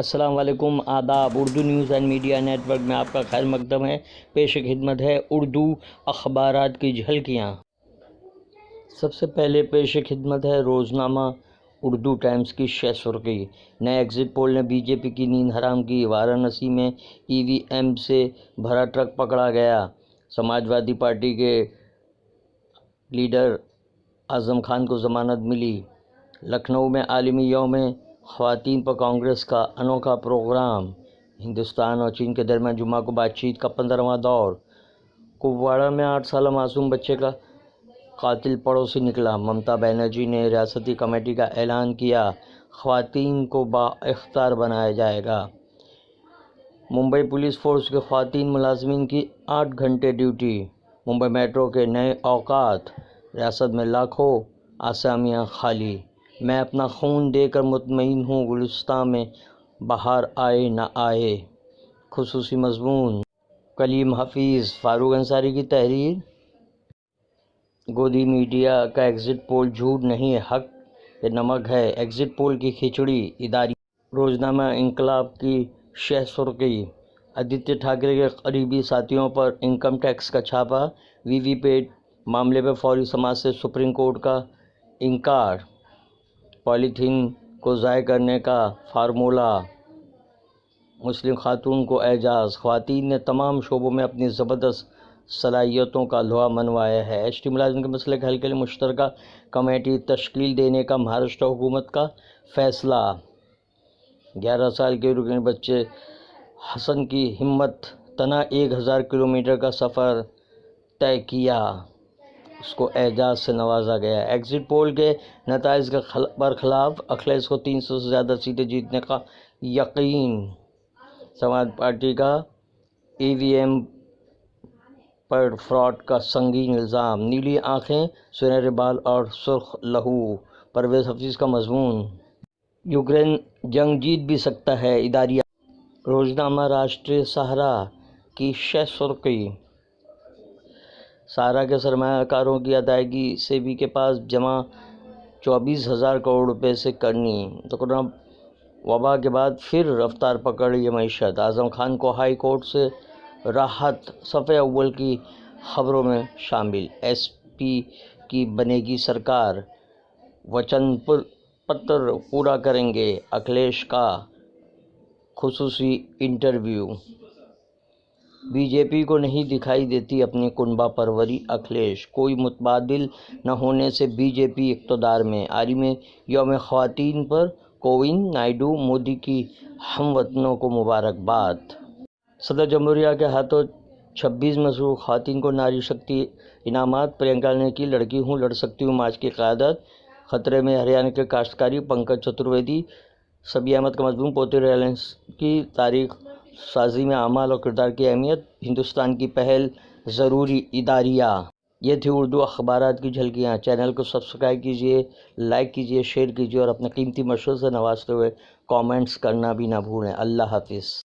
السلام علیکم، آداب۔ Urdu news and media network میں آپ کا خیر مقدم ہے۔ پیش خدمت ہے اردو اخبارات کی جھلکیاں۔ سب سے پہلے پیش خدمت ہے روزنامہ اردو ٹائمز کی شہ سرخی۔ نئے ایگزٹ پول نے بی جے پی کی نیند حرام کی۔ وارانسی میں ای وی ایم سے بھرا ٹرک پکڑا گیا۔ سماج وادی پارٹی کے لیڈر اعظم خان کو ضمانت ملی۔ لکھنؤ میں عالمی یوم خواتین پر کانگریس کا انوکھا پروگرام۔ ہندوستان اور چین کے درمیان جمعہ کو بات چیت کا 15واں دور۔ کپواڑہ میں 8 سالہ معصوم بچے کا قاتل پڑوسی نکلا۔ ممتا بنرجی نے ریاستی کمیٹی کا اعلان کیا، خواتین کو بااختیار بنایا جائے گا۔ ممبئی پولیس فورس کے خواتین ملازمین کی 8 گھنٹے ڈیوٹی۔ ممبئی میٹرو کے نئے اوقات۔ ریاست میں لاکھوں آسامیاں خالی۔ میں اپنا خون دے کر مطمئن ہوں، گلستان میں بہار آئے نہ آئے۔ خصوصی مضمون۔ کلیم حفیظ فاروق انصاری کی تحریر۔ گودی میڈیا کا ایگزٹ پول جھوٹ نہیں، حق پہ نمک ہے۔ ایگزٹ پول کی کھچڑی اداری۔ روزنامہ انقلاب کی شہ سرخی۔ آدتیہ ٹھاکرے کے قریبی ساتھیوں پر انکم ٹیکس کا چھاپا۔ وی وی پیٹ معاملے پر فوری سماعت سے سپریم کورٹ کا انکار۔ پالیتھین کو ضائع کرنے کا فارمولہ۔ مسلم خاتون کو اعزاز۔ خواتین نے تمام شعبوں میں اپنی زبردست صلاحیتوں کا لوہا منوایا ہے۔ ایس ٹی ملازمین کے مسئلے کے حل کے لیے مشترکہ کمیٹی تشکیل دینے کا مہاراشٹر حکومت کا فیصلہ۔ 11 سال کے یوکرینی بچے حسن کی ہمت تنا 1000 کلومیٹر کا سفر طے کیا، اس کو اعزاز سے نوازا گیا۔ ایگزٹ پول کے نتائج کے برخلاف اکھلیش کو 300 سے زیادہ سیٹیں جیتنے کا یقین۔ سماج پارٹی کا ای وی ایم پر فراڈ کا سنگین الزام۔ نیلی آنکھیں، سنہرے بال اور سرخ لہو۔ پرویز حفیظ کا مضمون۔ یوکرین جنگ جیت بھی سکتا ہے، اداریہ۔ روزنامہ راشٹریہ سہارا کی شہ سرخی۔ سہارا کے سرمایہ کاروں کی ادائیگی سیبی کے پاس جمع 24,000 کروڑ روپے سے کرنی۔ کورونا وبا کے بعد پھر رفتار پکڑ رہی ہے معیشت۔ اعظم خان کو ہائی کورٹ سے راحت۔ صفحہ اول کی خبروں میں شامل۔ ایس پی کی بنے گی سرکار، وچن پتر پورا کریں گے۔ اکھلیش کا خصوصی انٹرویو۔ بی جے پی کو نہیں دکھائی دیتی اپنی کنبہ پروری۔ اکھلیش، کوئی متبادل نہ ہونے سے بی جے پی اقتدار میں۔ عالمی یوم خواتین پر کووند، نائیڈو، مودی کی ہم وطنوں کو مبارکباد۔ صدر جمہوریہ کے ہاتھوں 26 مصروف خواتین کو ناری شکتی انعامات۔ پرینکا نے کی لڑکی ہوں لڑ سکتی ہوں مارچ کی قیادت۔ خطرے میں ہریانہ کے کاشتکاری، پنکج چترویدی۔ صبی احمد کا مضمون۔ پوتی ریلائنس کی تاریخ سازی میں اعمال اور کردار کی اہمیت۔ ہندوستان کی پہل ضروری، اداریہ۔ یہ تھی اردو اخبارات کی جھلکیاں۔ چینل کو سبسکرائب کیجیے، لائک کیجیے، شیئر کیجیے اور اپنے قیمتی مشورے سے نوازتے ہوئے کامنٹس کرنا بھی نہ بھولیں۔ اللہ حافظ۔